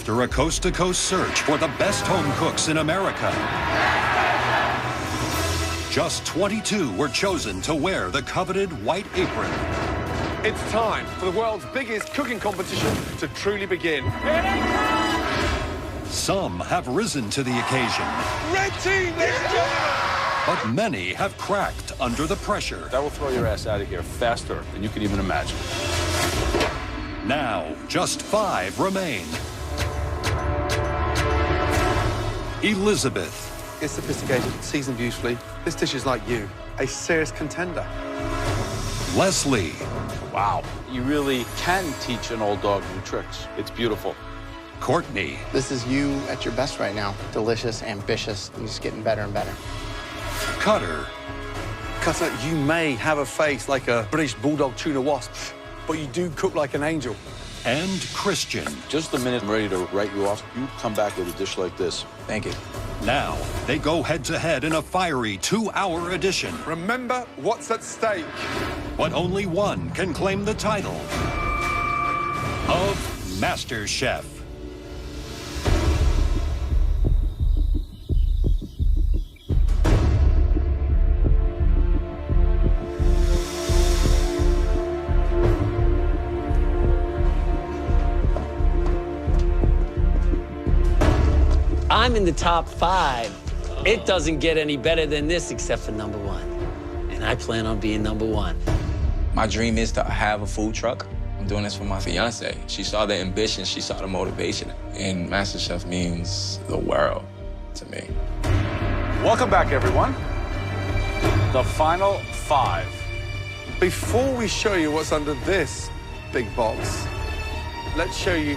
After a coast-to-coast search for the best home cooks in America, just 22 were chosen to wear the coveted white apron. It's time for the world's biggest cooking competition to truly begin. Some have risen to the occasion. Red team, let's go! But many have cracked under the pressure. That will throw your ass out of here faster than you can even imagine. Now, just 5 remain. Elizabeth. It's sophisticated, seasoned beautifully. This dish is like you, a serious contender. Leslie. Wow, you really can teach an old dog new tricks. It's beautiful. Courtney. This is you at your best right now. Delicious, ambitious, and just getting better and better. Cutter. Cutter, you may have a face like a British bulldog tuna wasp, but you do cook like an angel. And Christian. Just the minute I'm ready to write you off, you come back with a dish like this. Thank you. Now, they go head-to-head in a fiery 2-hour edition. Remember what's at stake. But only one can claim the title of MasterChef. I'm in the top 5. It doesn't get any better than this except for #1. And I plan on being #1. My dream is to have a food truck. I'm doing this for my fiance. She saw the ambition, she saw the motivation. And MasterChef means the world to me. Welcome back, everyone. The final 5. Before we show you what's under this big box, let's show you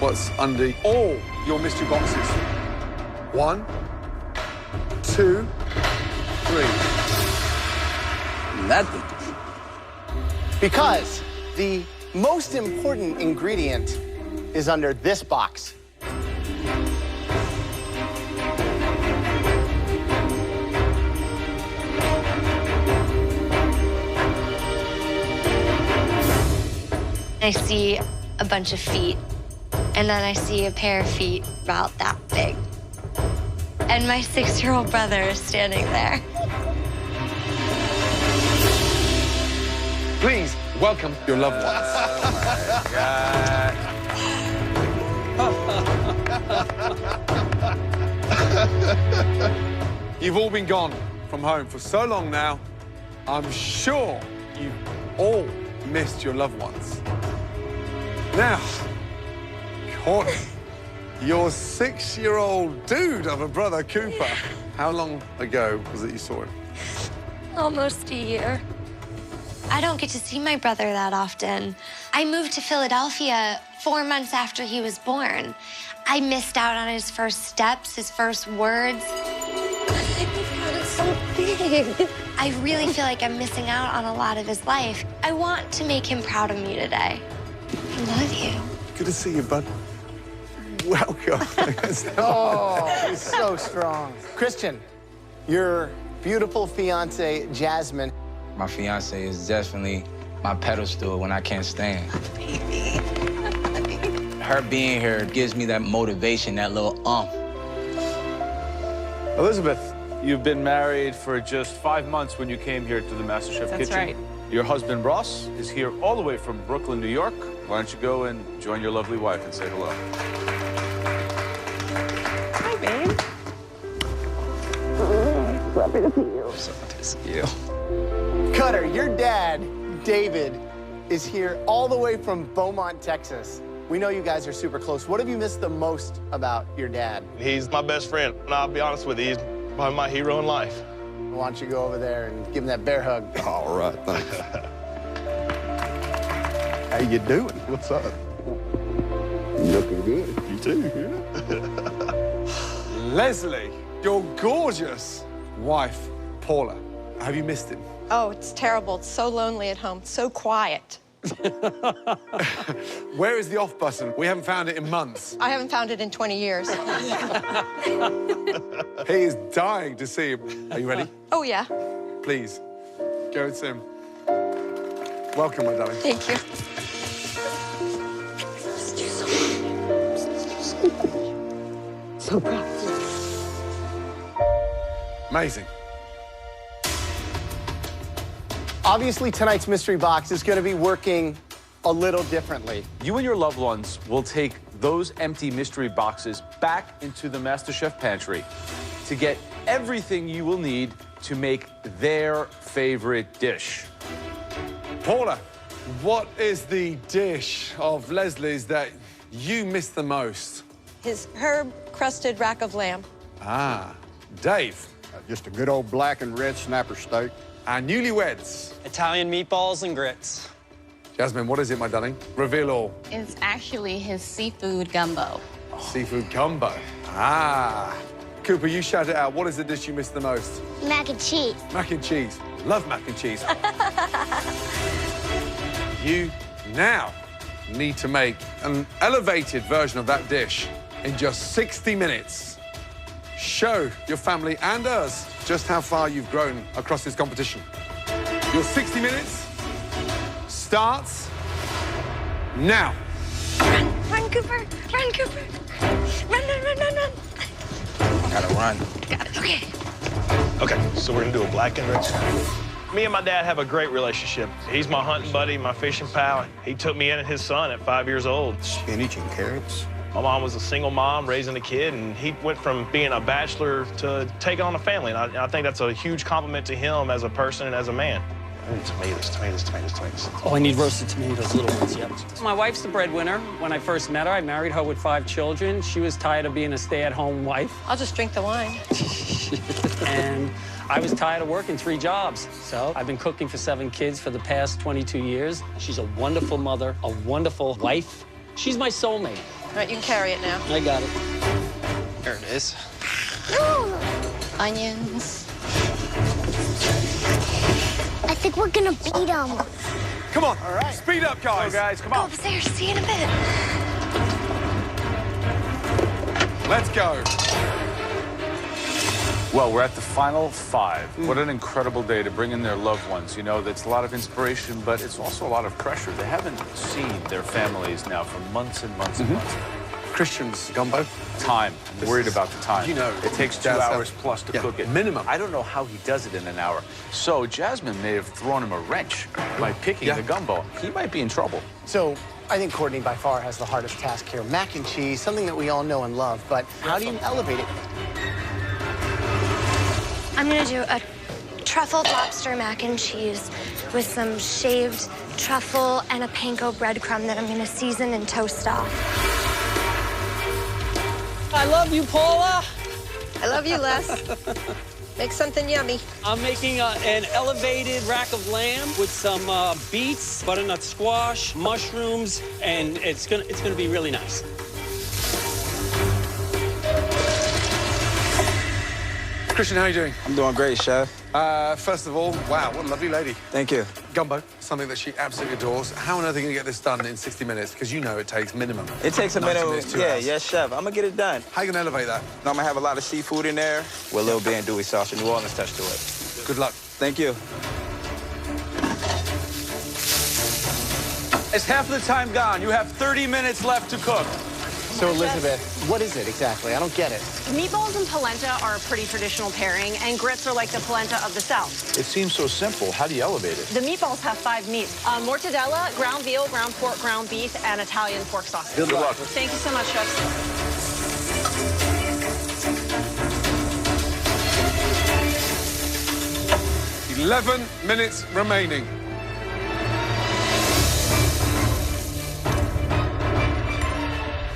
what's under all your mystery boxes. 1, 2, 3. Nothing. Because the most important ingredient is under this box. I see a bunch of feet, and then I see a pair of feet about that big. And my 6-year-old brother is standing there. Please welcome your loved ones. You've all been gone from home for so long now. I'm sure you've all missed your loved ones. Now, Courtney, your 6-year-old dude of a brother, Cooper. How long ago was it you saw him? Almost a year. I don't get to see my brother that often. I moved to Philadelphia 4 months after he was born. I missed out on his first steps, his first words. He's so big. I really feel like I'm missing out on a lot of his life. I want to make him proud of me today. I love you. Good to see you, bud. Welcome. Oh, he's so strong. Christian, your beautiful fiance, Jasmine. My fiance is definitely my pedestal when I can't stand. Baby. Her being here gives me that motivation, that little Elizabeth, You've been married for just 5 months when you came here to the MasterChef kitchen. That's right. Your husband, Ross, is here all the way from Brooklyn, New York. Why don't you go and join your lovely wife and say hello? Hi, babe. happy to see you. So happy to see you. Cutter, your dad, David, is here all the way from Beaumont, Texas. We know you guys are super close. What have you missed the most about your dad? He's my best friend, and I'll be honest with you, he's probably my hero in life. Why don't you go over there and give him that bear hug? All right, thanks. How you doing? What's up? Looking good. You too, yeah. Leslie, your gorgeous wife, Paula. Have you missed him? Oh, it's terrible. It's so lonely at home. It's so quiet. Where is the off button? We haven't found it in months. I haven't found it in 20 years. He is dying to see him. Are you ready? Oh, yeah. Please, go and see him. Welcome, my darling. Thank you. So proud of you. Amazing. Obviously, tonight's mystery box is going to be working a little differently. You and your loved ones will take those empty mystery boxes back into the MasterChef pantry to get everything you will need to make their favorite dish. Paula, what is the dish of Leslie's that you miss the most? His herb-crusted rack of lamb. Ah, Dave. Just a good old black and red snapper steak. Our newlyweds. Italian meatballs and grits. Jasmine, what is it, my darling? Reveal all. It's actually his seafood gumbo. Seafood gumbo. Ah. Cooper, you shout it out. What is the dish you miss the most? Mac and cheese. Mac and cheese. Love mac and cheese. You now need to make an elevated version of that dish in just 60 minutes. Show your family and us just how far you've grown across this competition. Your 60 minutes starts now. Run, Cooper. Run, Cooper. Run. Gotta run. Got it. Okay. Okay, so we're gonna do a black and rich. Me and my dad have a great relationship. He's my hunting buddy, my fishing pal. He took me in and his son at 5 years old. Spinach and carrots. My mom was a single mom raising a kid, and he went from being a bachelor to taking on a family. And I think that's a huge compliment to him as a person and as a man. Tomatoes. Oh, I need roasted tomatoes, little ones, yep. My wife's the breadwinner. When I first met her, I married her with 5 children. She was tired of being a stay-at-home wife. I'll just drink the wine. And I was tired of working 3 jobs. So I've been cooking for 7 kids for the past 22 years. She's a wonderful mother, a wonderful wife. She's my soulmate. All right, you can carry it now. I got it. There it is. Onions. I think we're gonna beat them. Come on. All right. Speed up, guys. Go, guys, come Go on. upstairs. See you in a bit. Let's go. Well, we're at the final 5. What an incredible day to bring in their loved ones. You know, that's a lot of inspiration, but it's also a lot of pressure. They haven't seen their families now for months and months and months. Christian's gumbo. Time. I'm worried about the time. You know, it takes 2 Jazz hours has- plus to yeah, cook it. minimum. I don't know how he does it in an hour. So Jasmine may have thrown him a wrench by picking the gumbo. He might be in trouble. So I think Courtney by far has the hardest task here. Mac and cheese, something that we all know and love, but how do you elevate it? I'm gonna do a truffled lobster mac and cheese with some shaved truffle and a panko breadcrumb that I'm gonna season and toast off. I love you, Paula. I love you, Les. Make something yummy. I'm making an elevated rack of lamb with some beets, butternut squash, mushrooms, and it's gonna be really nice. Christian, how are you doing? I'm doing great, Chef. First of all, wow, what a lovely lady. Thank you. Gumbo, something that she absolutely adores. How on earth are you going to get this done in 60 minutes? Because you know it takes minimum. It takes a 90 minute. minutes, 2 Yeah, hours. yes, Chef. I'm gonna get it done. How are you going to elevate that? I'm gonna have a lot of seafood in there with a little bit andouille sauce, a New Orleans touch to it. Good luck. Thank you. It's half the time gone. You have 30 minutes left to cook. So, Elizabeth, what is it exactly? I don't get it. Meatballs and polenta are a pretty traditional pairing, and grits are like the polenta of the South. It seems so simple. How do you elevate it? The meatballs have 5 meats. Mortadella, ground veal, ground pork, ground beef, and Italian pork sausage. Good luck. Thank you so much, chefs. 11 minutes remaining.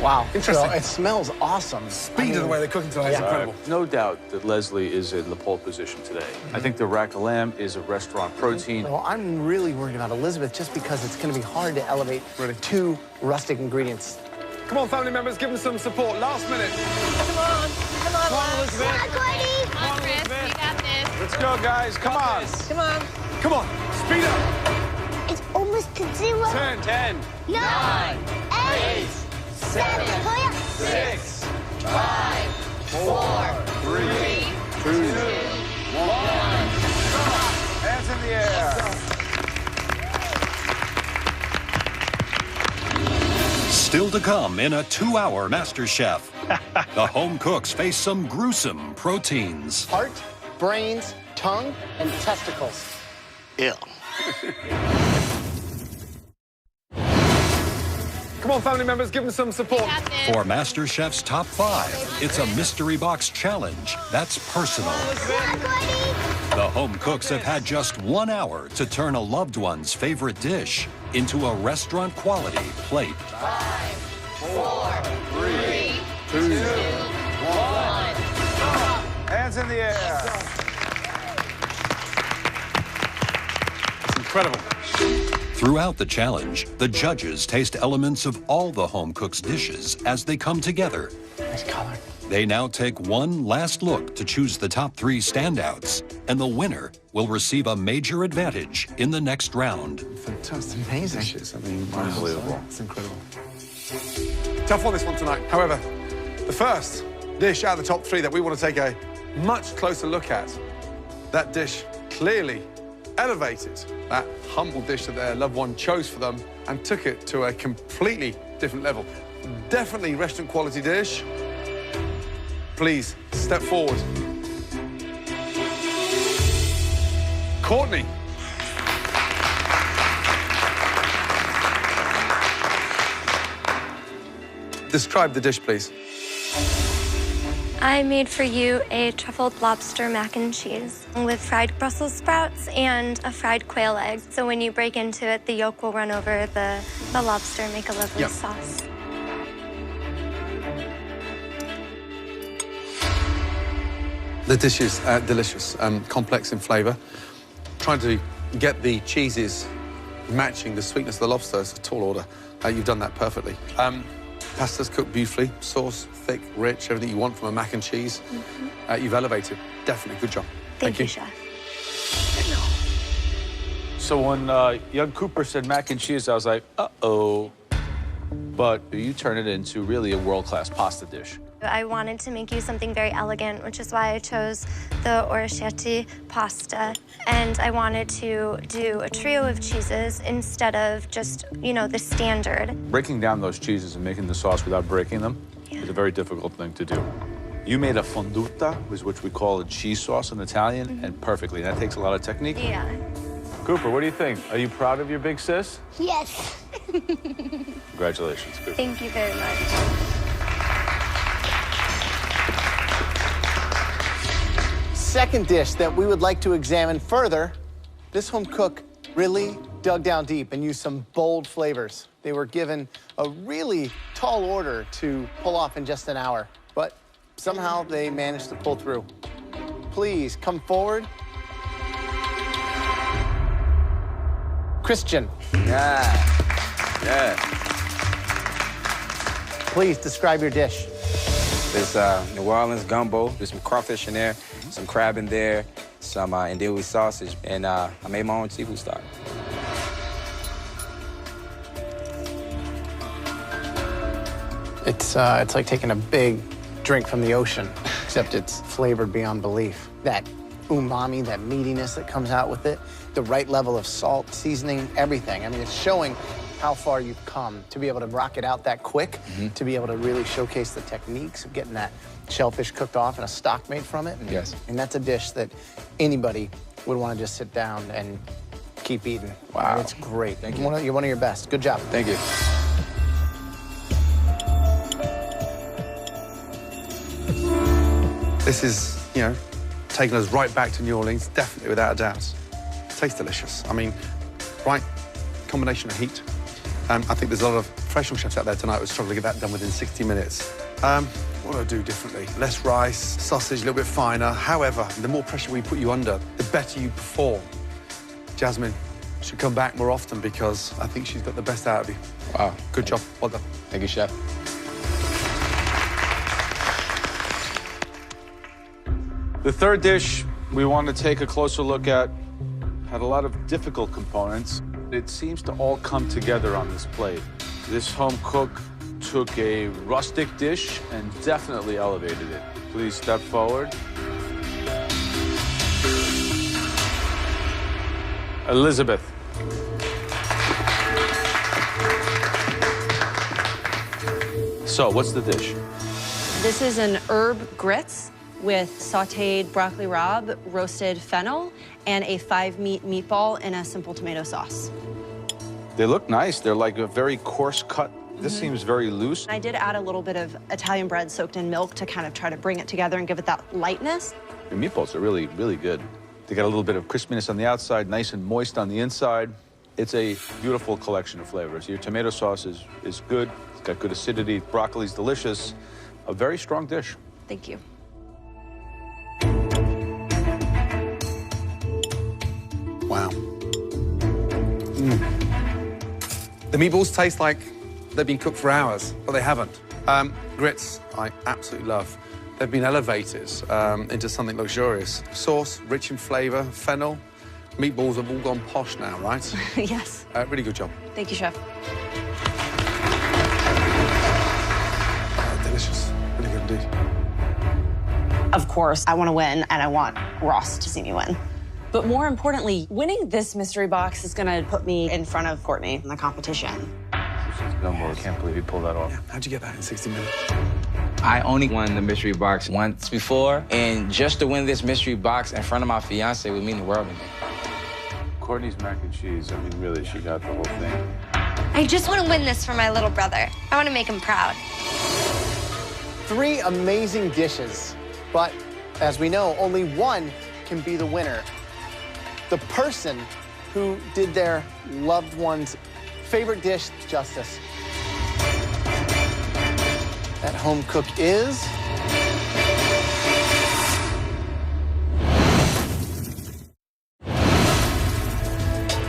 Wow. Interesting. So it smells awesome. Speed of the way they're cooking tonight is incredible. No doubt that Leslie is in the pole position today. I think the rack of lamb is a restaurant protein. Well, I'm really worried about Elizabeth just because it's going to be hard to elevate 2 rustic ingredients. Come on, family members, give them some support. Last minute. Come on, Elizabeth. Come on, Courtney. Come on, Chris. You got this. Let's go, guys. Come on. Come on. Come on, speed up. It's almost to 0. 10. 9, 8, 7, 6, 5, 4, 3, 2, 1. Hands in the air. Still to come in a 2-hour MasterChef. The home cooks face some gruesome proteins. Heart, brains, tongue, and testicles. Ew. Come on, family members, give them some support. For MasterChef's top 5, it's a mystery box challenge that's personal. The home cooks have had just 1 hour to turn a loved one's favorite dish into a restaurant-quality plate. 5, 4, 3, 2, 1. Hands in the air. It's incredible. Throughout the challenge, the judges taste elements of all the home cooks' dishes as they come together. Nice color. They now take one last look to choose the top 3 standouts, and the winner will receive a major advantage in the next round. Fantastic. Amazing. Dishes. I mean, unbelievable. It's incredible. Tough on this one tonight. However, the first dish out of the top 3 that we want to take a much closer look at, that dish clearly elevated that humble dish that their loved one chose for them and took it to a completely different level. Definitely restaurant quality dish. Please step forward. Courtney. Describe the dish, please. I made for you a truffled lobster mac and cheese with fried Brussels sprouts and a fried quail egg. So when you break into it, the yolk will run over the lobster and make a lovely sauce. The dish is delicious, complex in flavor. Trying to get the cheeses matching the sweetness of the lobster is a tall order. You've done that perfectly. Pasta's cooked beautifully, sauce, thick, rich, everything you want from a mac and cheese. You've elevated. Definitely, good job. Thank you, Chef. So when young Cooper said mac and cheese, I was like, uh-oh. But you turn it into really a world-class pasta dish. I wanted to make you something very elegant, which is why I chose the orecchiette pasta. And I wanted to do a trio of cheeses instead of just, you know, the standard. Breaking down those cheeses and making the sauce without breaking them is a very difficult thing to do. You made a fonduta, which we call a cheese sauce in Italian, and perfectly. That takes a lot of technique. Yeah. Cooper, what do you think? Are you proud of your big sis? Yes. Congratulations, Cooper. Thank you very much. Second dish that we would like to examine further, this home cook really dug down deep and used some bold flavors. They were given a really tall order to pull off in just an hour, but somehow they managed to pull through. Please come forward. Christian. Yeah. Please describe your dish. There's New Orleans gumbo. There's some crawfish in there, some crab in there, some andouille sausage, and I made my own seafood stock. It's like taking a big drink from the ocean, except it's flavored beyond belief. That umami, that meatiness that comes out with it, the right level of salt, seasoning, everything. I mean, it's showing how far you've come to be able to rock it out that quick, to be able to really showcase the techniques of getting that shellfish cooked off and a stock made from it. And, yes. And that's a dish that anybody would want to just sit down and keep eating. Wow. I mean, it's great. Thank you. You're one of your best. Good job. Thank you. This is, you know, taking us right back to New Orleans, definitely, without a doubt. It tastes delicious. I mean, right combination of heat. I think there's a lot of professional chefs out there tonight who would struggle to get that done within 60 minutes. What do I do differently? Less rice, sausage, a little bit finer. However, the more pressure we put you under, the better you perform. Jasmine should come back more often because I think she's got the best out of you. Wow. Good job. Well done. Thank you, Chef. The third dish we want to take a closer look at had a lot of difficult components. It seems to all come together on this plate. This home cook took a rustic dish and definitely elevated it. Please step forward. Elizabeth. So, what's the dish? This is an herb grits with sautéed broccoli rabe, roasted fennel, and a 5-meat meatball in a simple tomato sauce. They look nice. They're like a very coarse cut. This seems very loose. I did add a little bit of Italian bread soaked in milk to kind of try to bring it together and give it that lightness. The meatballs are really, really good. They got a little bit of crispiness on the outside, nice and moist on the inside. It's a beautiful collection of flavors. Your tomato sauce is good. It's got good acidity. Broccoli's delicious. A very strong dish. Thank you. Wow. The meatballs taste like they've been cooked for hours, but they haven't. Grits, I absolutely love. They've been elevated into something luxurious. Sauce, rich in flavor, fennel. Meatballs have all gone posh now, right? Yes. Really good job. Thank you, Chef. Delicious. Really good indeed. Of course, I want to win, and I want Ross to see me win. But more importantly, winning this mystery box is going to put me in front of Courtney in the competition. I can't believe you pulled that off. Yeah, how'd you get that in 60 minutes? I only won the mystery box once before, and just to win this mystery box in front of my fiance would mean the world to me. Courtney's mac and cheese, I mean, really, she got the whole thing. I just want to win this for my little brother. I want to make him proud. 3 amazing dishes, but as we know, only one can be the winner. The person who did their loved one's favorite dish justice. That home cook is...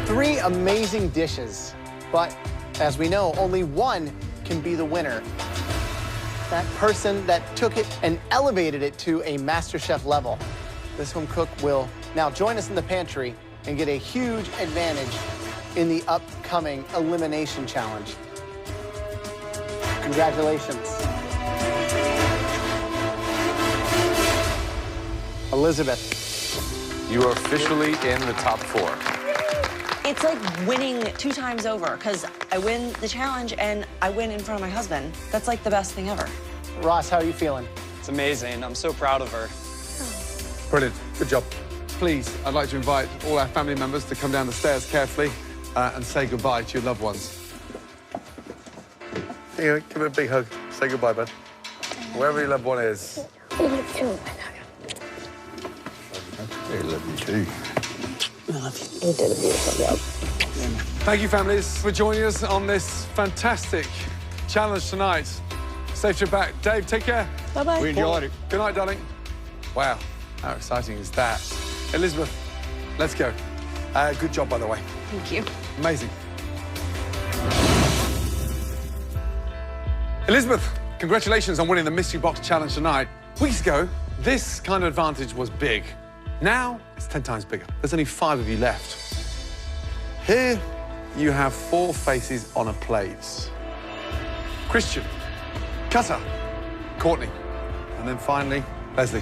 Three amazing dishes, but as we know, only one can be the winner. That person that took it and elevated it to a MasterChef level. This home cook will now join us in the pantry and get a huge advantage in the upcoming elimination challenge. Congratulations. Elizabeth. You are officially in the top 4. It's like winning 2 times over, because I win the challenge and I win in front of my husband. That's like the best thing ever. Ross, how are you feeling? It's amazing. I'm so proud of her. Brilliant. Good job. Please, I'd like to invite all our family members to come down the stairs carefully and say goodbye to your loved ones. Here, give it a big hug. Say goodbye, bud. Wherever your loved one is. I love you too. I love you. You did a beautiful job. Thank you, families, for joining us on this fantastic challenge tonight. Safe trip back. Dave, take care. Bye-bye. We enjoyed it. Good night, darling. Wow, how exciting is that? Elizabeth, let's go. Good job, by the way. Thank you. Amazing. Elizabeth, congratulations on winning the Mystery Box Challenge tonight. Weeks ago, this kind of advantage was big. Now, it's 10 times bigger. There's only 5 of you left. Here, you have 4 faces on a plate. Christian, Cutter, Courtney, and then finally, Leslie.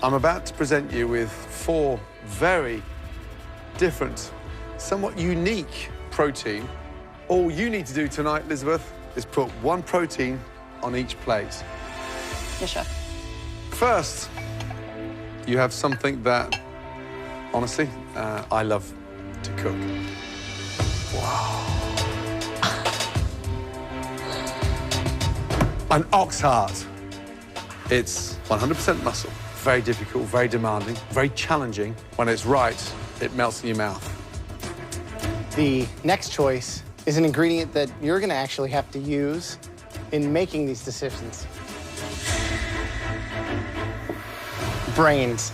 I'm about to present you with 4 very different, somewhat unique protein. All you need to do tonight, Elizabeth, is put 1 protein on each plate. Yes, Chef. First, you have something that, honestly, I love to cook. Wow. An ox heart. It's 100% muscle. Very difficult, very demanding, very challenging. When it's right, it melts in your mouth. The next choice is an ingredient that you're going to actually have to use in making these decisions. Brains.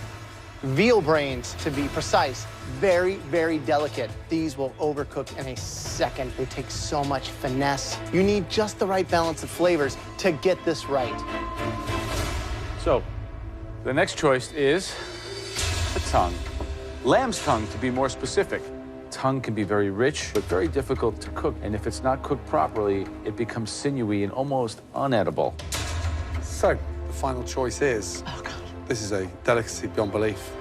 Veal brains, to be precise. Very, very delicate. These will overcook in a second. They take so much finesse. You need just the right balance of flavors to get this right. So, the next choice is the tongue. Lamb's tongue, to be more specific. Tongue can be very rich, but very difficult to cook. And if it's not cooked properly, it becomes sinewy and almost unedible. So, the final choice is... Oh, God. This is a delicacy beyond belief.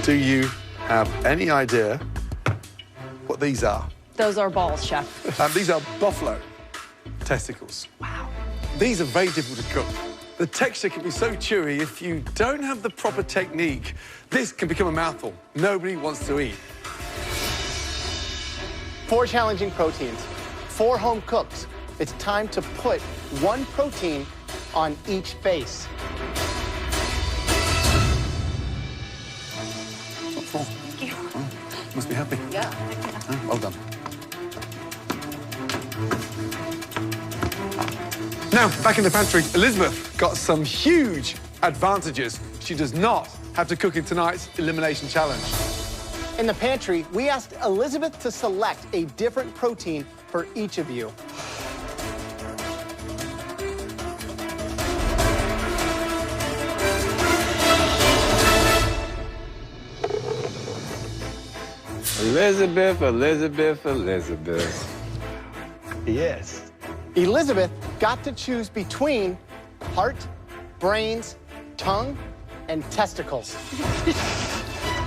Do you have any idea what these are? Those are balls, chef. These are buffalo testicles. Wow. These are very difficult to cook. The texture can be so chewy, if you don't have the proper technique, this can become a mouthful nobody wants to eat. 4 challenging proteins, 4 home cooks. It's time to put 1 protein on each face. Thank you. Oh, must be happy. Yeah. Well done. Now, back in the pantry, Elizabeth got some huge advantages. She does not have to cook in tonight's elimination challenge. In the pantry, we asked Elizabeth to select a different protein for each of you. Elizabeth, Elizabeth, Elizabeth. Yes. Elizabeth got to choose between heart, brains, tongue, and testicles.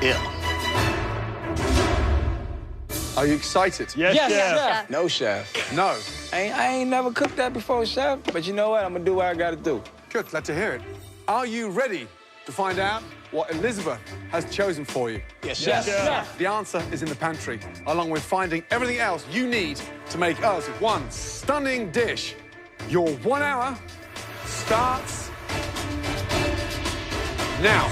Yeah. Are you excited? Yes, chef. No, chef. No. I ain't never cooked that before, chef. But you know what? I'm gonna do what I gotta do. Good, glad to hear it. Are you ready to find out what Elizabeth has chosen for you? Yes, chef. Chef. The answer is in the pantry, along with finding everything else you need to make us one stunning dish. Your 1 hour starts now.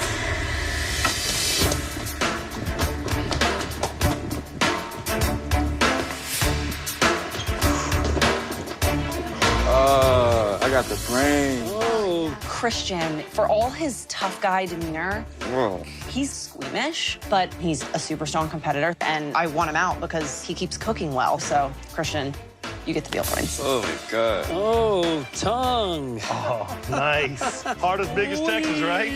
I got the brain. Oh, Christian, for all his tough guy demeanor, he's squeamish, but he's a super strong competitor, and I want him out because he keeps cooking well. So, Christian, you get to be a brains. Oh, my God. Oh, tongue. Oh, nice. Heart as big as Texas, right?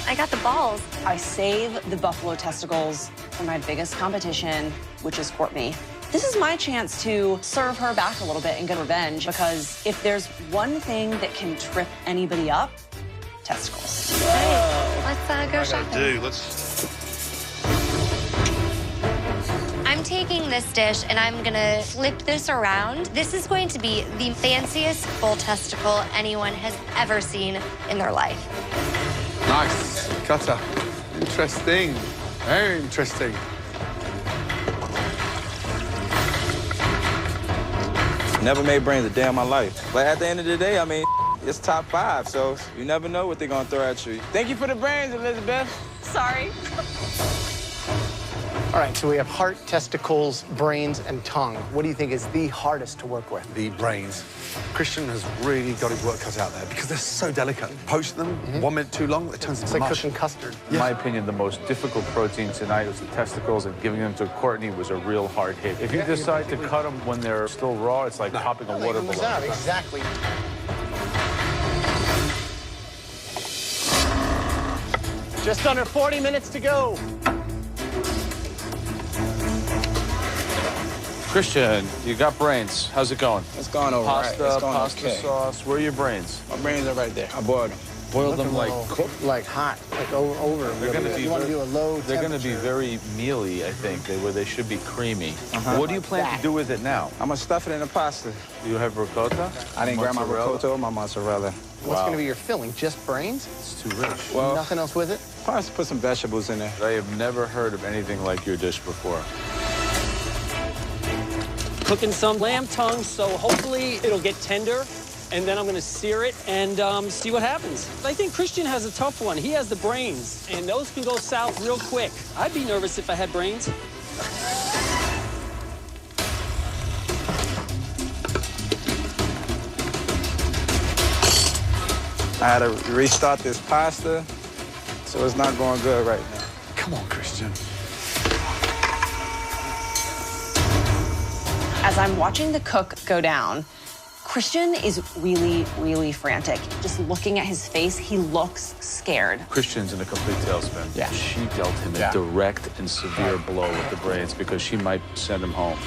I got the balls. I save the buffalo testicles for my biggest competition, which is Courtney. This is my chance to serve her back a little bit and get revenge, because if there's one thing that can trip anybody up, testicles. Let's go shopping. I'm taking this dish and I'm gonna flip this around. This is going to be the fanciest bull testicle anyone has ever seen in their life. Nice. Cutter. Interesting. Very interesting. Never made brains a day in my life. But at the end of the day, I mean, it's top 5, so you never know what they're gonna throw at you. Thank you for the brains, Elizabeth. Sorry. All right, so we have heart, testicles, brains, and tongue. What do you think is the hardest to work with? The brains. Christian has really got his work cut out there because they're so delicate. Poach them 1 minute too long, it turns It's into like mush. cooking custard. In my opinion, the most difficult protein tonight was the testicles, and giving them to Courtney was a real hard hit. If you decide to cut them when they're still raw, it's like popping a water balloon. Exactly. Just under 40 minutes to go. Christian, you got brains. How's it going? It's going all right. Pasta, It's going pasta okay. sauce. Where are your brains? My brains are right there. I boiled them. Boiled them like cooked, like hot, like over. They're going to be. You want to do a low They're going to be temperature. very mealy, I think. Where they should be creamy. What do you plan to do with it now? I'm gonna stuff it in the pasta. Do you have ricotta? I didn't grab my Mozzarella? ricotta or my mozzarella. What's going to be your filling? Just brains? It's too rich. Well, Nothing else with it? probably put some vegetables in there. I have never heard of anything like your dish before. Cooking some lamb tongue, so hopefully it'll get tender, and then I'm gonna sear it and see what happens. I think Christian has a tough one. He has the brains, and those can go south real quick. I'd be nervous if I had brains. I had to restart this pasta, so it's not going good right now. Come on, Christian. As I'm watching the cook go down, Christian is really, really frantic. Just looking at his face, he looks scared. Christian's in a complete tailspin. Yeah. She dealt him a direct and severe blow with the brains because she might send him home.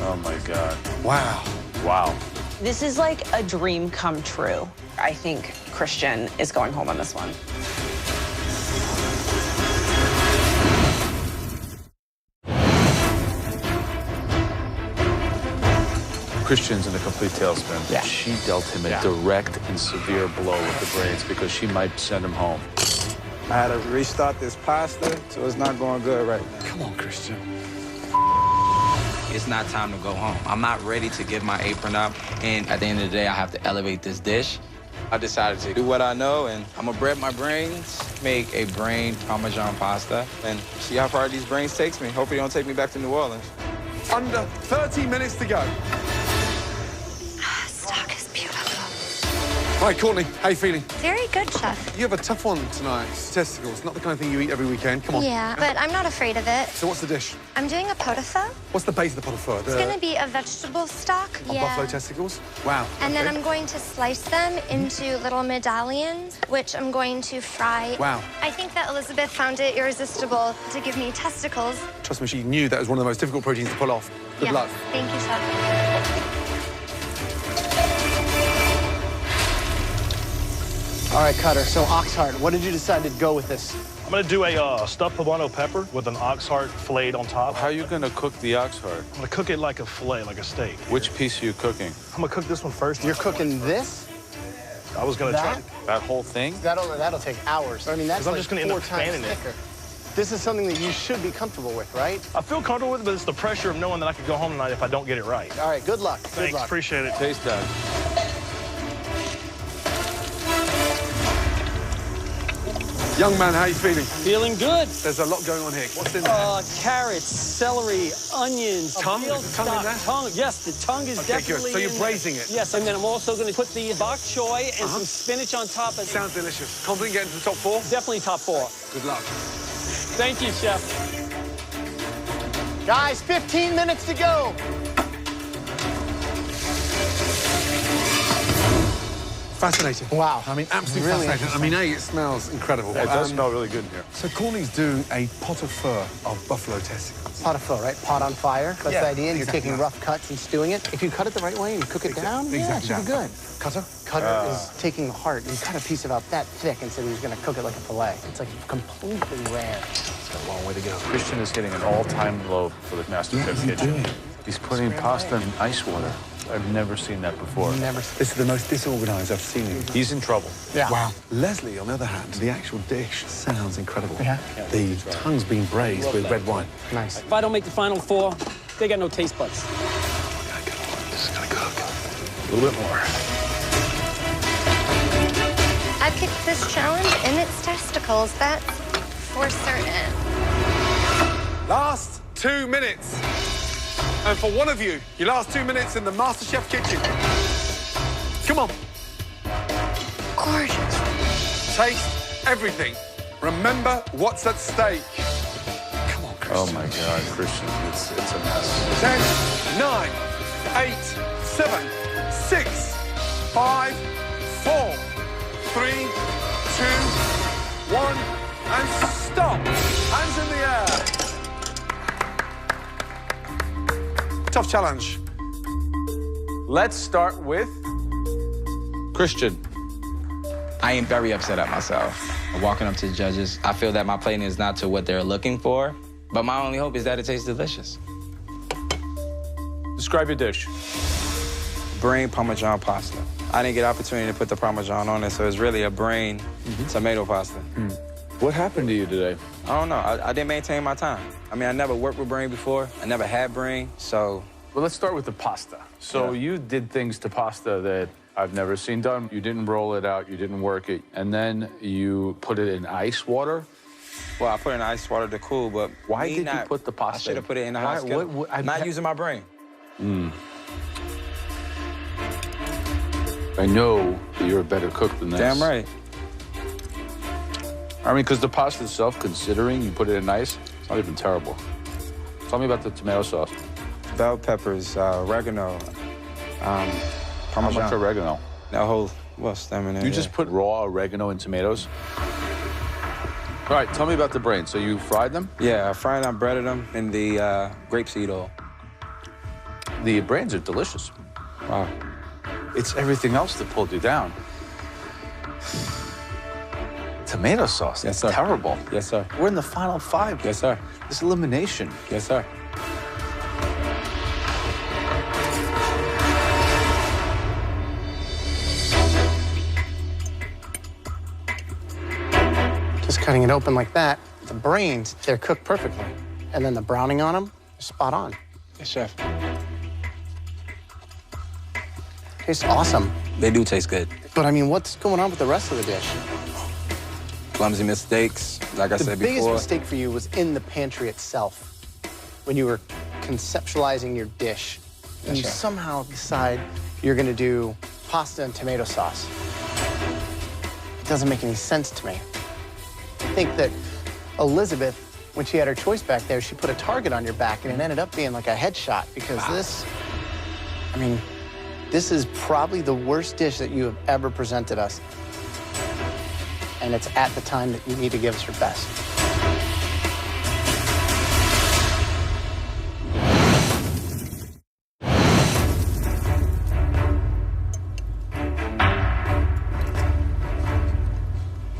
Oh, my God. Wow. Wow. This is like a dream come true. I think Christian is going home on this one. Christian's in a complete tailspin. Yeah. She dealt him a direct and severe blow with the brains because she might send him home. I had to restart this pasta, so it's not going good right now. Come on, Christian. It's not time to go home. I'm not ready to give my apron up, and at the end of the day, I have to elevate this dish. I decided to do what I know, and I'm gonna bread my brains, make a brain Parmesan pasta, and see how far these brains takes me. Hopefully, they don't take me back to New Orleans. Under 30 minutes to go. Stock is beautiful. All right, Courtney, how you feeling? Very good, Chef. You have a tough one tonight. Testicles, not the kind of thing you eat every weekend. Come on. Yeah, but I'm not afraid of it. So what's the dish? I'm doing a pot-au-feu. What's the base of the pot au feu? It's going to be a vegetable stock. Buffalo testicles? Wow. And then I'm going to slice them into little medallions, which I'm going to fry. Wow. I think that Elizabeth found it irresistible to give me testicles. Trust me, she knew that was one of the most difficult proteins to pull off. Good luck. Thank you, Chef. All right, Cutter, so ox heart, what did you decide to go with this? I'm gonna do a stuffed poblano pepper with an ox heart filleted on top. How are you gonna cook the ox heart? I'm gonna cook it like a fillet, like a steak. Which piece are you cooking? I'm gonna cook this one first. You're cooking this? I was gonna try that whole thing? That'll take hours. I mean, that's I'm like just gonna end 4 up times fanning it. thicker. This is something that you should be comfortable with, right? I feel comfortable with it, but it's the pressure of knowing that I could go home tonight if I don't get it right. All right, good luck. Thanks, Good luck. appreciate it. Taste that. Young man, how you feeling? Feeling good. There's a lot going on here. What's in there? Carrots, celery, onions. Tongue? Real Is the tongue in there? Tongue. Yes, the tongue is Okay, definitely good. So you're in there. braising it? Yes, and then I'm also going to put the bok choy and some spinach on top of it. Sounds delicious. Confident getting to the top 4? Definitely top 4. Good luck. Thank you, Chef. Guys, 15 minutes to go. Fascinating. Wow. I mean, absolutely Really fascinating. I mean, A, it smells incredible. It does smell really good in here. So Courtney's doing a pot au feu of buffalo testicles. Pot au feu, right? Pot on fire. That's Yeah, the idea. And exactly you're taking right. rough cuts and stewing it. If you cut it the right way and cook it down, yeah, it should be good. Cutter? Cutter is taking the heart and cut a piece about that thick and said he was going to cook it like a fillet. It's like completely rare. It's got a long way to go. Christian is hitting an all-time low for the MasterChef kitchen. He's putting pasta in ice water. I've never seen that before. This is the most disorganized I've seen him. He's in trouble. Yeah. Wow. Leslie, on the other hand, the actual dish sounds incredible. Yeah. The tongue's been braised with red wine. Nice. If I don't make the final 4, they got no taste buds. This is gonna cook. A little bit more. I picked this challenge and its testicles, that's for certain. Last 2 minutes. And for one of you, your last 2 minutes in the MasterChef kitchen. Come on. Gorgeous. Taste everything. Remember what's at stake. Come on, Christian. Oh, my God, Christian, it's a mess. 10, 9, 8, 7, 6, 5, 4, 3, 2, 1, and stop. Hands in the air. Tough challenge. Let's start with Christian. I am very upset at myself. Walking up to the judges, I feel that my plating is not to what they're looking for, but my only hope is that it tastes delicious. Describe your dish. Brain Parmesan pasta. I didn't get an opportunity to put the Parmesan on it, so it's really a brain tomato pasta. What happened to you today? I don't know. I didn't maintain my time. I mean, I never worked with brain before. I never had brain, so... Well, let's start with the pasta. So you did things to pasta that I've never seen done. You didn't roll it out, you didn't work it, and then you put it in ice water. Well, I put it in ice water to cool, but... Why did you put the pasta? I should have put it in the hot skillet. Not using my brain. I know that you're a better cook than this. Damn right. I mean, because the pasta itself, considering you put it in ice, it's not even terrible. Tell me about the tomato sauce. Bell peppers, oregano, How Parmesan. much oregano? That whole, what's them in there? You just put raw oregano and tomatoes? All right, tell me about the brains. So you fried them? Yeah, I fried them, breaded them in the grapeseed oil. The brains are delicious. Wow. It's everything else that pulled you down. Tomato sauce, Yes, that's sir. terrible. Yes, sir. We're in the final 5. Yes, sir. This elimination. Yes, sir. Just cutting it open like that, the brains, they're cooked perfectly. And then the browning on them, spot on. Yes, chef. Tastes awesome. They do taste good. But I mean, what's going on with the rest of the dish? Clumsy mistakes, like I said The biggest before. mistake for you was in the pantry itself. When you were conceptualizing your dish, and you somehow decide you're gonna do pasta and tomato sauce. It doesn't make any sense to me. I think that Elizabeth, when she had her choice back there, she put a target on your back, and it ended up being like a headshot, because this, I mean, this is probably the worst dish that you have ever presented us. And it's at the time that you need to give us your best.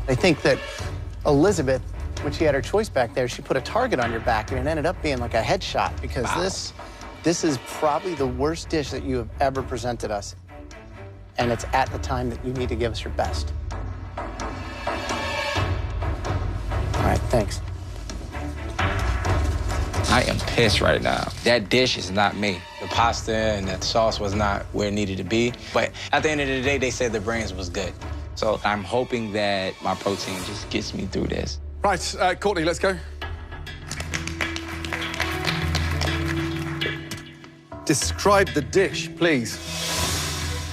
I think that Elizabeth, when she had her choice back there, she put a target on your back, and it ended up being like a headshot, because this is probably the worst dish that you have ever presented us. And it's at the time that you need to give us your best. All right, thanks. I am pissed right now. That dish is not me. The pasta and that sauce was not where it needed to be. But at the end of the day, they said the brains was good. So I'm hoping that my protein just gets me through this. Right, Courtney, let's go. Describe the dish, please.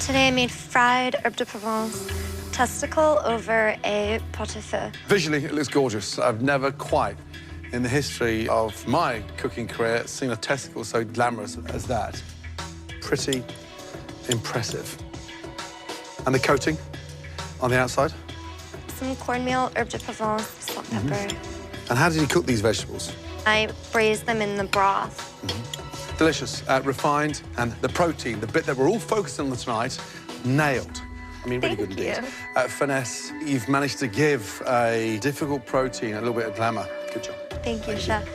Today I made fried herbe de Provence, testicle over a pot au feu. Visually, it looks gorgeous. I've never quite, in the history of my cooking career, seen a testicle so glamorous as that. Pretty impressive. And the coating on the outside? Some cornmeal, herbe de Provence, salt, pepper. And how did you cook these vegetables? I braised them in the broth. Delicious, refined, and the protein, the bit that we're all focused on tonight, nailed. I mean, really good indeed. Finesse, you've managed to give a difficult protein a little bit of glamour. Good job. Thank you, Chef.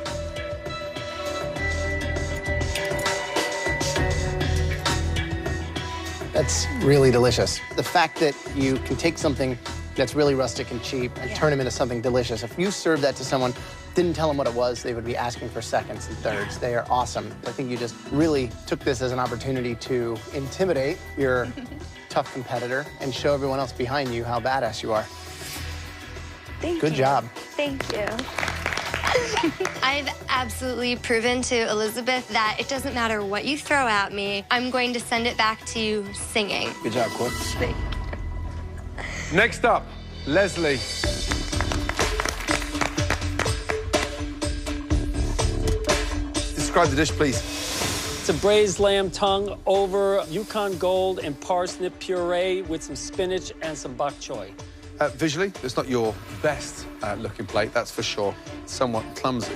That's really delicious. The fact that you can take something that's really rustic and cheap and turn them into something delicious. If you served that to someone, didn't tell them what it was, they would be asking for seconds and thirds. They are awesome. I think you just really took this as an opportunity to intimidate your tough competitor and show everyone else behind you how badass you are. Thank you. Good job. Thank you. I've absolutely proven to Elizabeth that it doesn't matter what you throw at me, I'm going to send it back to you singing. Good job, Court. Next up, Leslie. Describe the dish, please. It's a braised lamb tongue over Yukon Gold and parsnip puree with some spinach and some bok choy. Visually, it's not your best looking plate, that's for sure. Somewhat clumsy.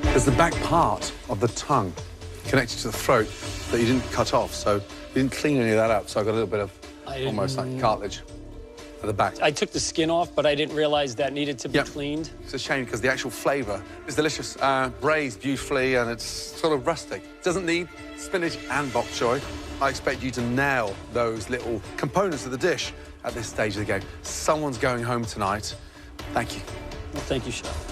There's the back part of the tongue connected to the throat that you didn't cut off, so you didn't clean any of that up, so I got a little bit of almost like cartilage at the back. I took the skin off, but I didn't realize that needed to be cleaned. It's a shame because the actual flavour is delicious. Braised beautifully, and it's sort of rustic. Doesn't need spinach and bok choy. I expect you to nail those little components of the dish at this stage of the game. Someone's going home tonight. Thank you. Well, thank you, Chef.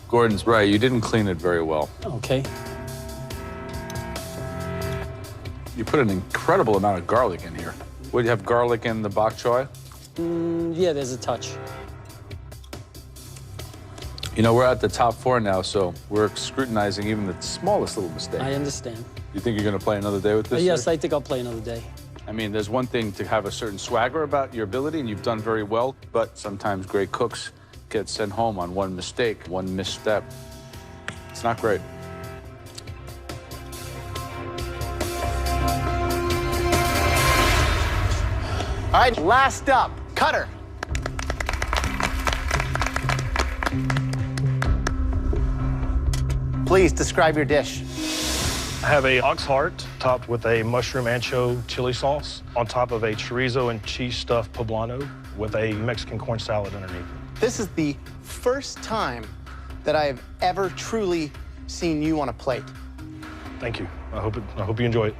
Gordon's right. You didn't clean it very well. Okay. You put an incredible amount of garlic in here. Would you have garlic in the bok choy? Yeah, there's a touch. You know, we're at the top 4 now, so we're scrutinizing even the smallest little mistake. I understand. You think you're going to play another day with this? Yes, I think I'll play another day. I mean, there's one thing to have a certain swagger about your ability, and you've done very well, but sometimes great cooks get sent home on one mistake, one misstep. It's not great. All right, last up, Cutter. Please describe your dish. I have a ox heart topped with a mushroom ancho chili sauce on top of a chorizo and cheese stuffed poblano with a Mexican corn salad underneath. This is the first time that I have ever truly seeing you on a plate. Thank you. I hope you enjoy it.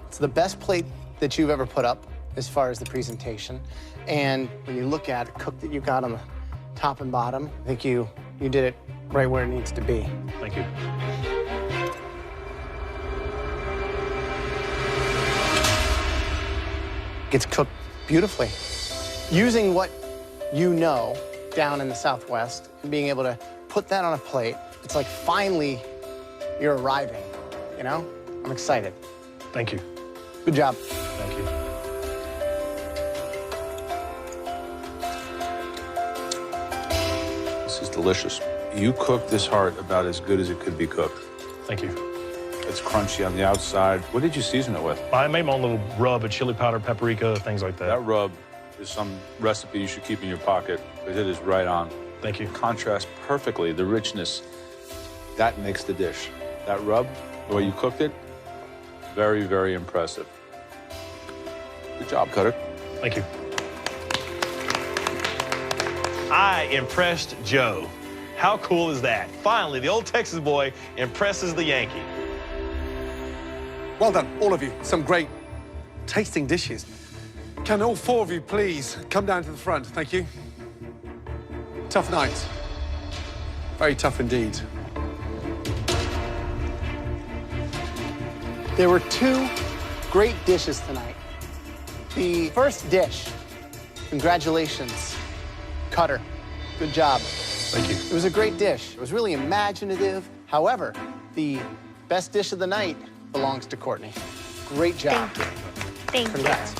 It's the best plate that you've ever put up as far as the presentation. And when you look at it, cook that you got on the top and bottom, I think you did it right where it needs to be. Thank you. Gets cooked beautifully. Using what you know down in the Southwest and being able to put that on a plate, it's like finally you're arriving, you know? I'm excited. Thank you. Good job. Thank you. This is delicious. You cooked this heart about as good as it could be cooked. Thank you. It's crunchy on the outside. What did you season it with? I made my own little rub of chili powder, paprika, things like that. That rub is some recipe you should keep in your pocket because it is right on. Thank you. Contrasts perfectly the richness. That makes the dish. That rub, the way you cooked it, very, very impressive. Good job, Cutter. Thank you. I impressed Joe. How cool is that? Finally, the old Texas boy impresses the Yankee. Well done, all of you. Some great tasting dishes. Can all four of you please come down to the front? Thank you. Tough night. Very tough indeed. There were two great dishes tonight. The first dish, congratulations, Cutter. Good job. Thank you. It was a great dish. It was really imaginative. However, the best dish of the night belongs to Courtney. Great job. Thank you. Congrats.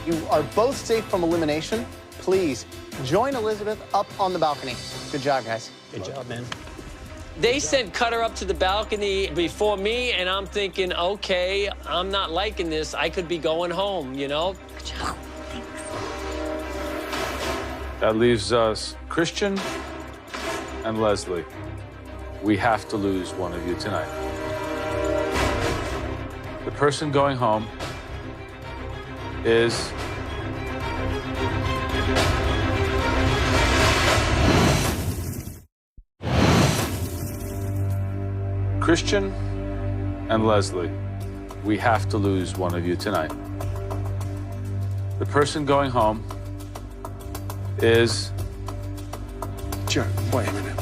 You are both safe from elimination. Please join Elizabeth up on the balcony. Good job, guys. Good job, man. They sent Cutter up to the balcony before me, and I'm thinking, okay, I'm not liking this. I could be going home, you know? Good job. That leaves us Christian and Leslie. We have to lose one of you tonight. The person going home is Christian and Leslie. We have to lose one of you tonight. The person going home is Joe, wait a minute.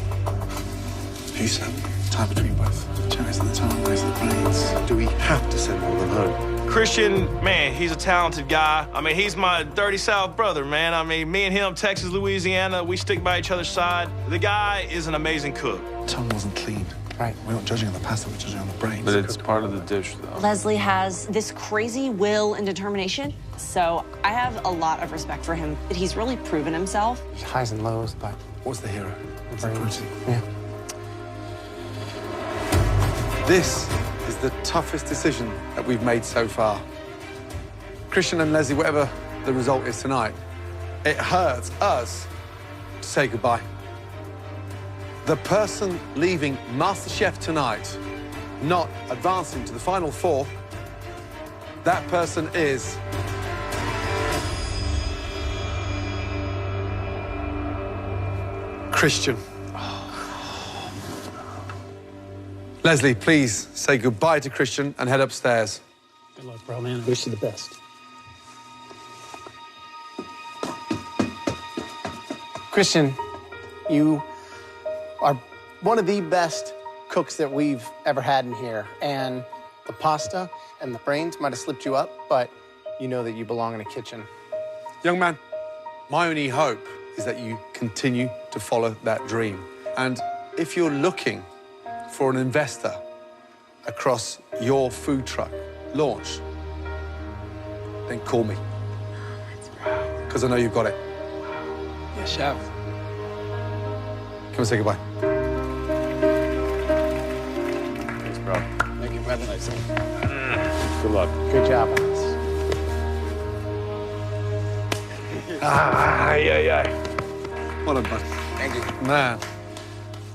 Peace out. Time between both. The cherries and the taraways and the brains. Do we have to send all of them home? Christian, man, he's a talented guy. I mean, he's my dirty South brother, man. I mean, me and him, Texas, Louisiana, we stick by each other's side. The guy is an amazing cook. Tongue wasn't clean. Right. We're not judging on the pasta, we're judging on the brains. But it's part of the dish, though. Leslie has this crazy will and determination, so I have a lot of respect for him. He's really proven himself. There's highs and lows, but What's the hero? It's the brains. protein. Yeah. This is the toughest decision that we've made so far. Christian and Leslie, whatever the result is tonight, it hurts us to say goodbye. The person leaving MasterChef tonight, not advancing to the final four, that person is Christian. Leslie, please say goodbye to Christian and head upstairs. Good luck, bro, man. I wish you the best. Christian, you are one of the best cooks that we've ever had in here. And the pasta and the brains might have slipped you up, but you know that you belong in a kitchen. Young man, my only hope is that you continue to follow that dream. And if you're looking for an investor across your food truck launch, then call me. Because I know you've got it. Yeah, chef. Come and say goodbye. Thanks, bro. Thank you, brother. Nice. Good luck. Good job on this. Well done, bud. Thank you. Man.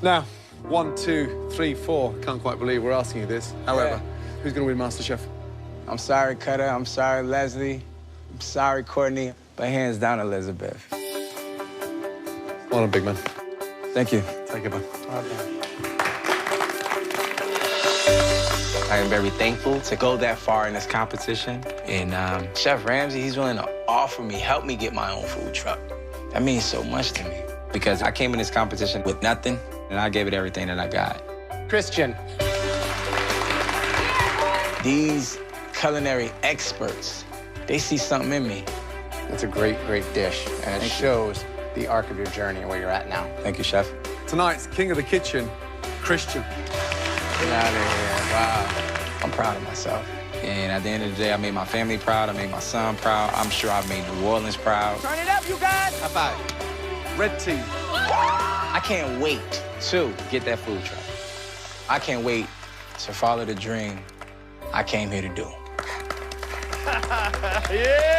Now, 1, 2, 3, 4. Can't quite believe we're asking you this. However, who's going to win MasterChef? I'm sorry, Cutter. I'm sorry, Leslie. I'm sorry, Courtney. But hands down, Elizabeth. Well done, big man. Thank you. Take it, bud. Well done. I am very thankful to go that far in this competition. And Chef Ramsay, he's willing to offer me, help me get my own food truck. That means so much to me because I came in this competition with nothing, and I gave it everything that I got. Christian. These culinary experts, they see something in me. It's a great, great dish, and it shows the arc of your journey and where you're at now. Thank you, Chef. Tonight's king of the kitchen, Christian. Get out of here, wow. I'm proud of myself. And at the end of the day, I made my family proud, I made my son proud. I'm sure I made New Orleans proud. Turn it up, you guys. High five. Red team. I can't wait to get that food truck. I can't wait to follow the dream I came here to do. Yeah!